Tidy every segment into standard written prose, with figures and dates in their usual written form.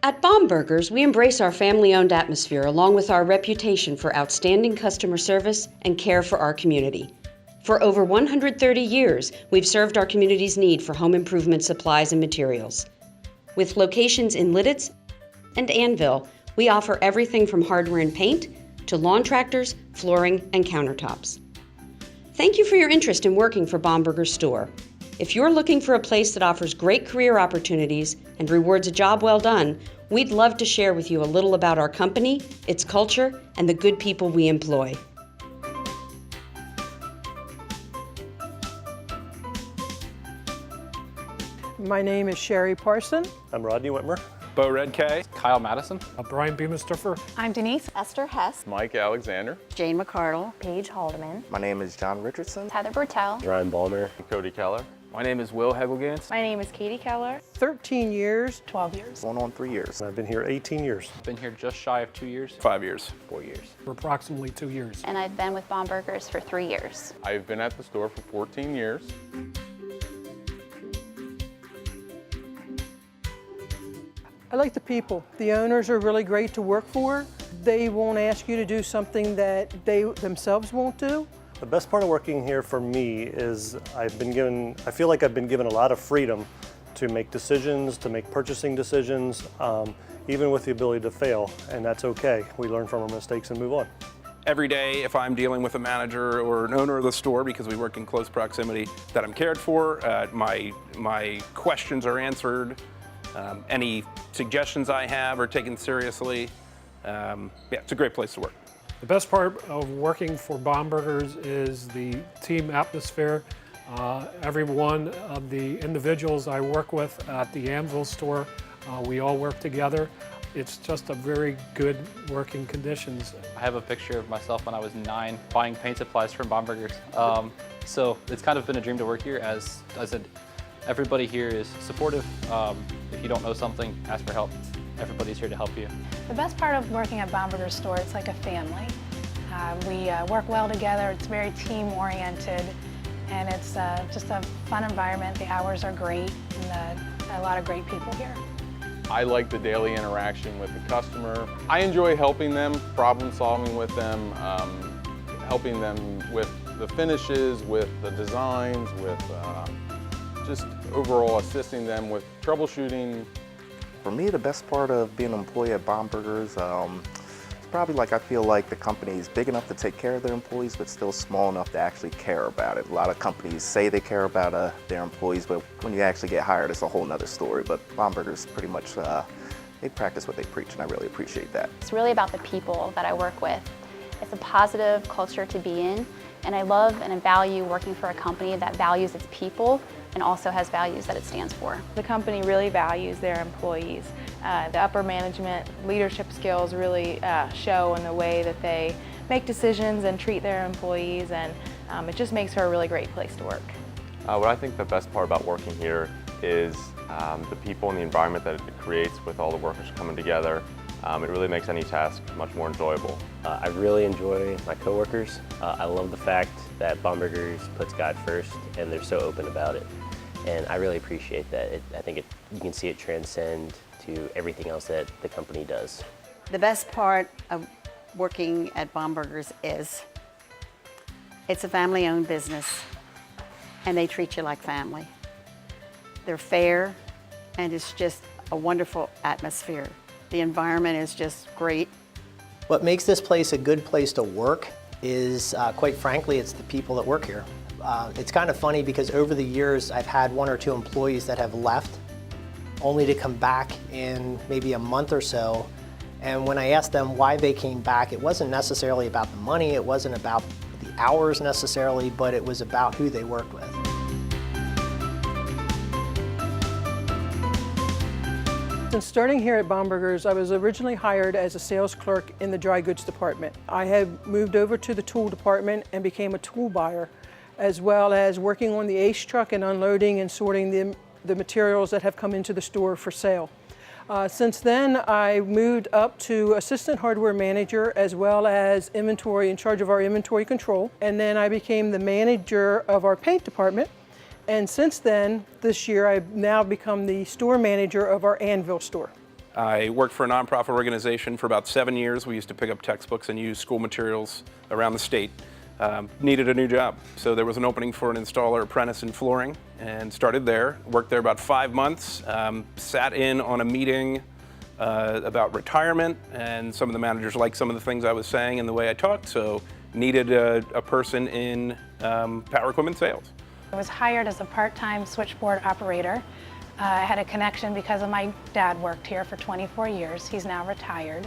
At BOMBERGER'S, we embrace our family-owned atmosphere along with our reputation for outstanding customer service and care for our community. For over 130 years, we've served our community's need for home improvement supplies and materials. With locations in Lititz and Annville, we offer everything from hardware and paint to lawn tractors, flooring, and countertops. Thank you for your interest in working for BOMBERGER'S store. If you're looking for a place that offers great career opportunities and rewards a job well done, we'd love to share with you a little about our company, its culture, and the good people we employ. My name is Sherry Parson. I'm Rodney Whitmer. Bo Redkay. Kyle Madison. Brian Beamerstiffer. I'm Denise. Esther Hess. Mike Alexander. Jane McCardle. Paige Haldeman. My name is John Richardson. Heather Bertel. Ryan Ballmer. Cody Keller. My name is Will Hegelgans. My name is Katie Keller. 13 years. 12 years. Going on 3 years. I've been here 18 years. Been here just shy of 2 years. 5 years. 4 years. For approximately 2 years. And I've been with BOMBERGER'S for 3 years. I've been at the store for 14 years. I like the people. The owners are really great to work for. They won't ask you to do something that they themselves won't do. The best part of working here for me is I feel like I've been given a lot of freedom to make decisions, to make purchasing decisions, even with the ability to fail, and that's okay. We learn from our mistakes and move on. Every day, if I'm dealing with a manager or an owner of the store, because we work in close proximity, that I'm cared for, my questions are answered, any suggestions I have are taken seriously. Yeah, it's a great place to work. The best part of working for BOMBERGER'S is the team atmosphere. Every one of the individuals I work with at the Annville store, we all work together. It's just a very good working conditions. I have a picture of myself when I was 9 buying paint supplies from BOMBERGER'S. So it's kind of been a dream to work here. As I said, everybody here is supportive. If you don't know something, ask for help. Everybody's here to help you. The best part of working at BOMBERGER'S store, it's like a family. We work well together, it's very team-oriented, and it's just a fun environment. The hours are great, and a lot of great people here. I like the daily interaction with the customer. I enjoy helping them, problem solving with them, helping them with the finishes, with the designs, with just overall assisting them with troubleshooting. For me, the best part of being an employee at BOMBERGER'S, it's probably like I feel like the company is big enough to take care of their employees, but still small enough to actually care about it. A lot of companies say they care about their employees, but when you actually get hired, it's a whole nother story. But BOMBERGER'S pretty much, they practice what they preach, and I really appreciate that. It's really about the people that I work with. It's a positive culture to be in, and I love and value working for a company that values its people and also has values that it stands for. The company really values their employees. The upper management leadership skills really show in the way that they make decisions and treat their employees, and it just makes for a really great place to work. What I think the best part about working here is the people and the environment that it creates with all the workers coming together. It really makes any task much more enjoyable. I really enjoy my coworkers. I love the fact that BOMBERGER'S puts God first, and they're so open about it. And I really appreciate that. I think you can see it transcend to everything else that the company does. The best part of working at BOMBERGER'S is it's a family-owned business, and they treat you like family. They're fair, and it's just a wonderful atmosphere. The environment is just great. What makes this place a good place to work is, quite frankly, it's the people that work here. It's kind of funny because over the years I've had 1 or 2 employees that have left only to come back in maybe a month or so, and when I asked them why they came back, it wasn't necessarily about the money, it wasn't about the hours necessarily, but it was about who they worked with. Since starting here at BOMBERGER'S, I was originally hired as a sales clerk in the dry goods department. I had moved over to the tool department and became a tool buyer, as well as working on the ACE truck and unloading and sorting the materials that have come into the store for sale. Since then, I moved up to assistant hardware manager as well as inventory, in charge of our inventory control. And then I became the manager of our paint department. And since then, this year, I've now become the store manager of our Annville store. I worked for a nonprofit organization for about 7 years. We used to pick up textbooks and use school materials around the state. Needed a new job, so there was an opening for an installer apprentice in flooring, and started there. Worked there about 5 months. Sat in on a meeting about retirement, and some of the managers liked some of the things I was saying and the way I talked, so needed a person in power equipment sales. I was hired as a part-time switchboard operator. I had a connection because of my dad worked here for 24 years. He's now retired.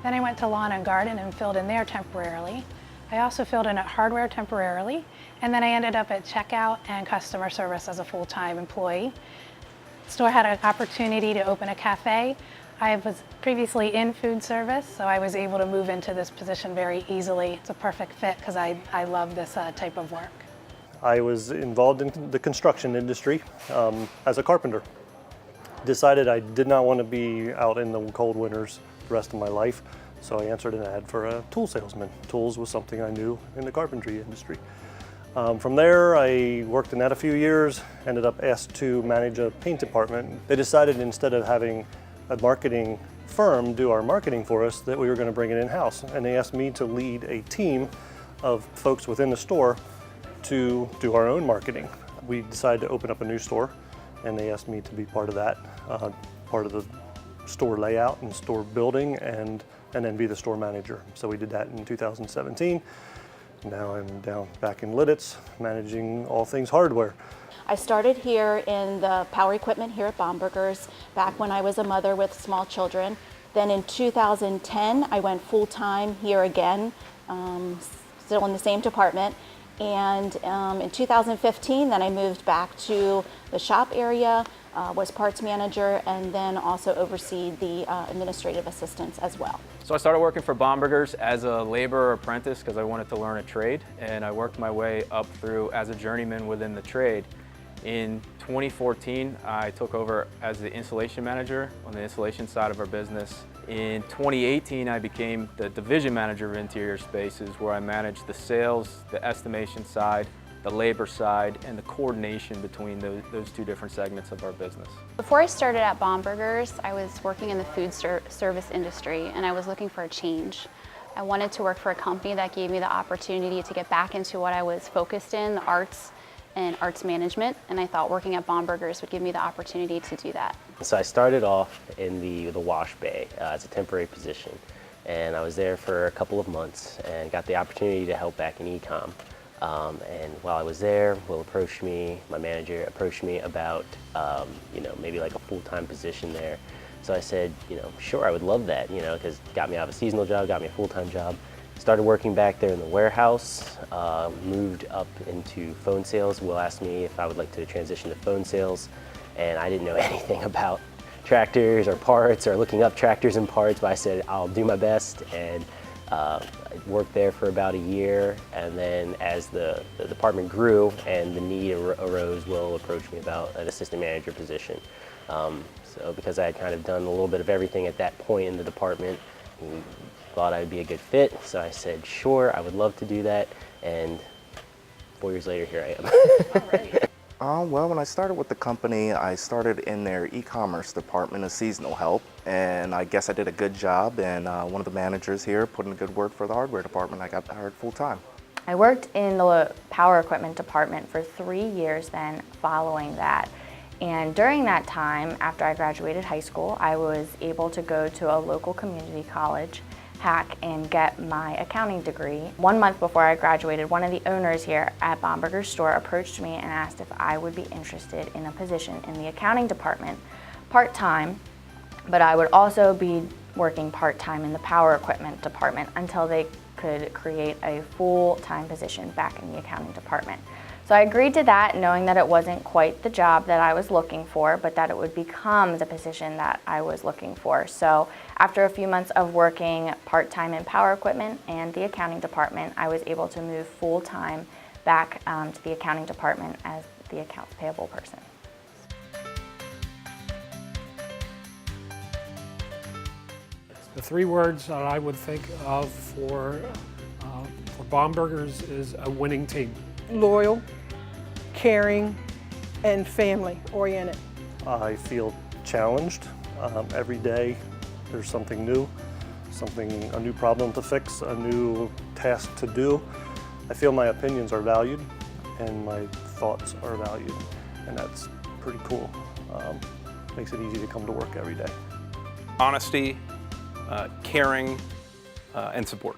Then I went to lawn and garden and filled in there temporarily. I also filled in at hardware temporarily, and then I ended up at checkout and customer service as a full-time employee. The store had an opportunity to open a cafe. I was previously in food service, so I was able to move into this position very easily. It's a perfect fit because I love this type of work. I was involved in the construction industry as a carpenter. Decided I did not want to be out in the cold winters the rest of my life, so I answered an ad for a tool salesman. Tools was something I knew in the carpentry industry. From there, I worked in that a few years, ended up asked to manage a paint department. They decided instead of having a marketing firm do our marketing for us, that we were going to bring it in-house. And they asked me to lead a team of folks within the store to do our own marketing. We decided to open up a new store, and they asked me to be part of that, part of the store layout and store building, and then be the store manager. So we did that in 2017. Now I'm back in Lititz, managing all things hardware. I started here in the power equipment here at BOMBERGER'S back when I was a mother with small children. Then in 2010, I went full-time here again, still in the same department. And in 2015, then I moved back to the shop area, was parts manager, and then also overseed the administrative assistants as well. So I started working for BOMBERGER'S as a laborer apprentice because I wanted to learn a trade, and I worked my way up through as a journeyman within the trade. In 2014, I took over as the installation manager on the installation side of our business. In 2018, I became the division manager of interior spaces, where I managed the sales, the estimation side, the labor side, and the coordination between those two different segments of our business. Before I started at BOMBERGER'S, I was working in the food service industry, and I was looking for a change. I wanted to work for a company that gave me the opportunity to get back into what I was focused in, the arts and arts management, and I thought working at BOMBERGER'S would give me the opportunity to do that. So I started off in the wash bay as a temporary position, and I was there for a couple of months and got the opportunity to help back in e-com. And while I was there, my manager approached me about maybe like a full-time position there. So I said, sure, I would love that, because it got me out of a seasonal job, got me a full-time job. Started working back there in the warehouse, moved up into phone sales. Will asked me if I would like to transition to phone sales, and I didn't know anything about tractors or parts or looking up tractors and parts, but I said I'll do my best, and I worked there for about a year. And then as the department grew and the need arose, Will approached me about an assistant manager position. So because I had kind of done a little bit of everything at that point in the department, he thought I would be a good fit, so I said, sure, I would love to do that, and 4 years later, here I am. Well, when I started with the company, I started in their e-commerce department as seasonal help, and I guess I did a good job, and one of the managers here put in a good word for the hardware department. I got hired full-time. I worked in the power equipment department for 3 years then following that. And during that time, after I graduated high school, I was able to go to a local community college, Hack, and get my accounting degree. 1 month before I graduated, one of the owners here at BOMBERGER'S store approached me and asked if I would be interested in a position in the accounting department, part-time, but I would also be working part-time in the power equipment department until they could create a full-time position back in the accounting department. So I agreed to that, knowing that it wasn't quite the job that I was looking for, but that it would become the position that I was looking for. So after a few months of working part-time in power equipment and the accounting department, I was able to move full-time back to the accounting department as the accounts payable person. The 3 words that I would think of for BOMBERGER'S is a winning team. Loyal, caring, and family-oriented. I feel challenged every day there's something new, a new problem to fix, a new task to do, I feel my opinions are valued and my thoughts are valued, and that's pretty cool. Makes it easy to come to work every day. Honesty, caring, and support.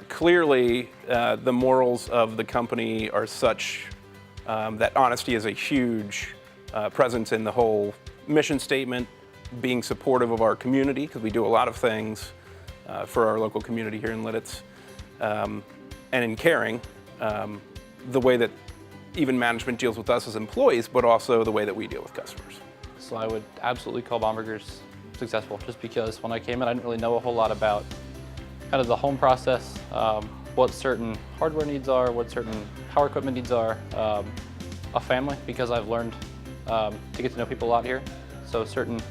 Clearly, the morals of the company are such that honesty is a huge presence in the whole mission statement, being supportive of our community, because we do a lot of things for our local community here in Lititz, and in caring, the way that even management deals with us as employees, but also the way that we deal with customers. So I would absolutely call BOMBERGER'S successful, just because when I came in, I didn't really know a whole lot about kind of the home process, what certain hardware needs are, what certain power equipment needs are, a family, because I've learned to get to know people a lot here. So certain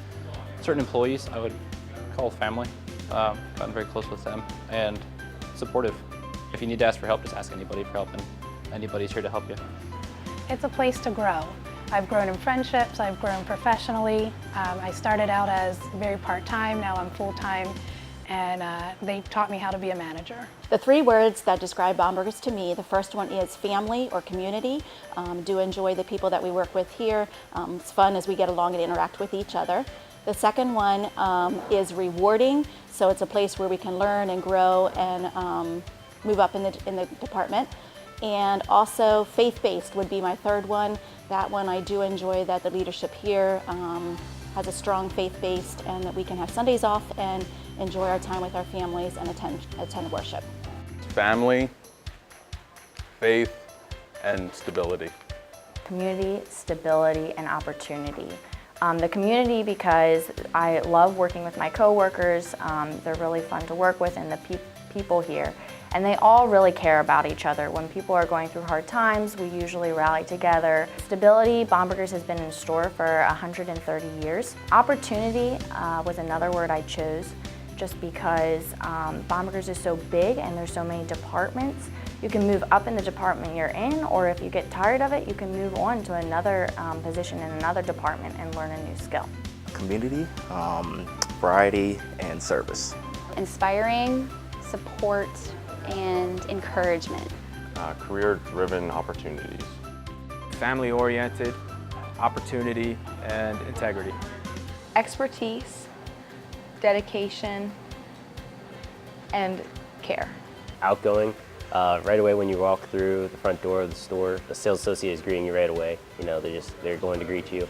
employees I would call family, gotten very close with them, and supportive. If you need to ask for help, just ask anybody for help, and anybody's here to help you. It's a place to grow. I've grown in friendships, I've grown professionally. I started out as very part-time, now I'm full-time, and they taught me how to be a manager. The three words that describe BOMBERGER'S to me, the first one is family or community. Do enjoy the people that we work with here. It's fun as we get along and interact with each other. The second one is rewarding, so it's a place where we can learn and grow and move up in the department. And also faith-based would be my third one. That one I do enjoy, that the leadership here has a strong faith-based, and that we can have Sundays off and enjoy our time with our families and attend worship. Family, faith, and stability. Community, stability, and opportunity. The community, because I love working with my coworkers. They're really fun to work with, and the people here. And they all really care about each other. When people are going through hard times, we usually rally together. Stability, BOMBERGER'S has been in store for 130 years. Opportunity was another word I chose, just because BOMBERGER'S is so big and there's so many departments. You can move up in the department you're in, or if you get tired of it, you can move on to another position in another department and learn a new skill. Community, variety, and service. Inspiring, support, and encouragement. Career-driven opportunities. Family-oriented, opportunity, and integrity. Expertise, dedication, and care. Outgoing. Right away when you walk through the front door of the store, the sales associate is greeting you right away. You know, they're going to greet you.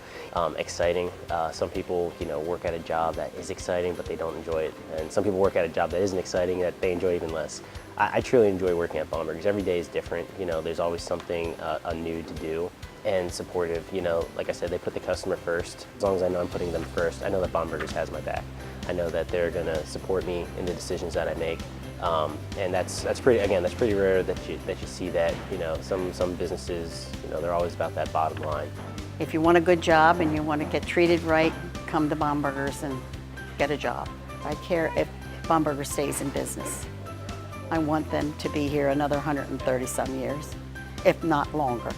Exciting. Some people, work at a job that is exciting, but they don't enjoy it. And some people work at a job that isn't exciting that they enjoy even less. I truly enjoy working at BOMBERGER'S. Every day is different. There's always something new to do. And supportive. Like I said, they put the customer first. As long as I know I'm putting them first, I know that BOMBERGER'S has my back. I know that they're going to support me in the decisions that I make. And that's pretty rare that you see that. Some businesses, they're always about that bottom line. If you want a good job and you want to get treated right, come to BOMBERGER'S and get a job. I care if BOMBERGER'S stays in business. I want them to be here another 130 some years, if not longer.